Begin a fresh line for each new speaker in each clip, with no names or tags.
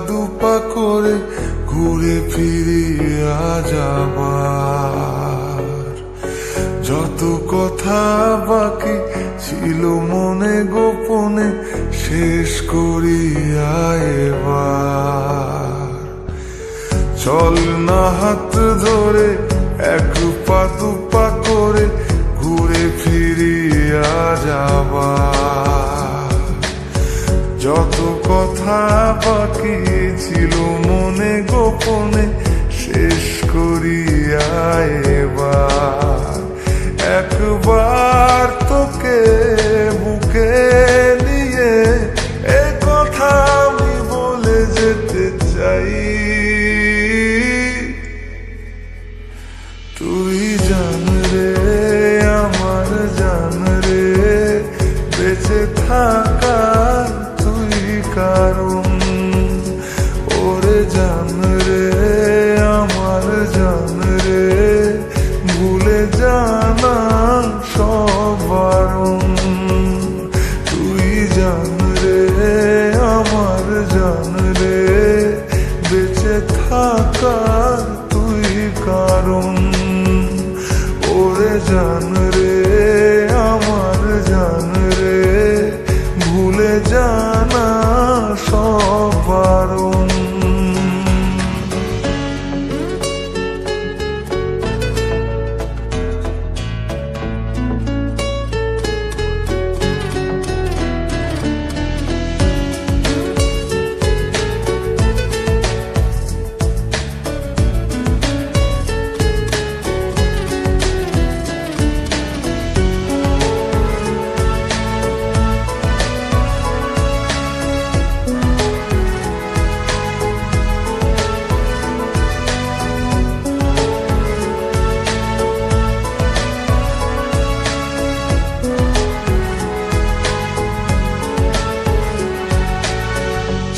দুপা করে ঘুরে ফিরে আজ আবার। যত কথা বাকি ছিল মনে গোপনে শেষ করিয়া এবার। চল না হাত ধরে এক পা দুপা করে ঘুরে ফিরিয়া যাবা। যত কথা বাকি ছিল মনে গোপনে শেষ করিয়া এবার। একবার তোকে বুকে নিয়ে এ কথা আমি বলে যেতে চাই। তুই জান রে আমার জান রে, বেঁচে থাকার তুই কারণ। ওরে জান রে আমার জান রে, ভুলে জানা সব বারণ। তুই জান রে আমার জান রে, বেঁচে থাকার তুই কারণ। ওরে জান রে আমার জান রে, ভুলে জানা সব বারণ।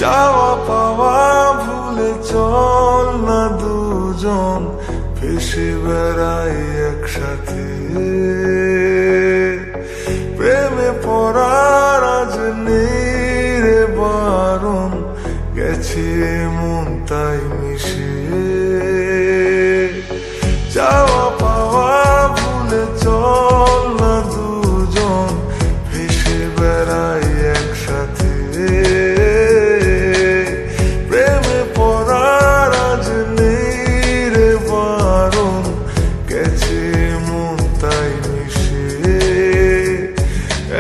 চাওয়া পাওয়া ভুলে চল না দুজন ভেসে বেড়াই একসাথে। প্রেমে পড়ার আজ নেই রে বারণ, গেছে মন তাই মিশে। চাওয়া পাওয়া ভুলে চল না দুজন ভেসে বেড়াই একসাথে।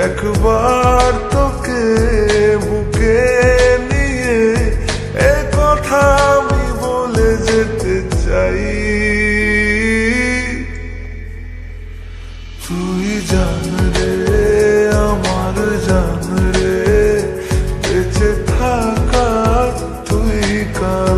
একবার তোকে বুকে নিয়ে এ কথা আমি বলে যেতে চাই। তুই জান রে আমার জান রে, বেঁচে থাকার তুই কার।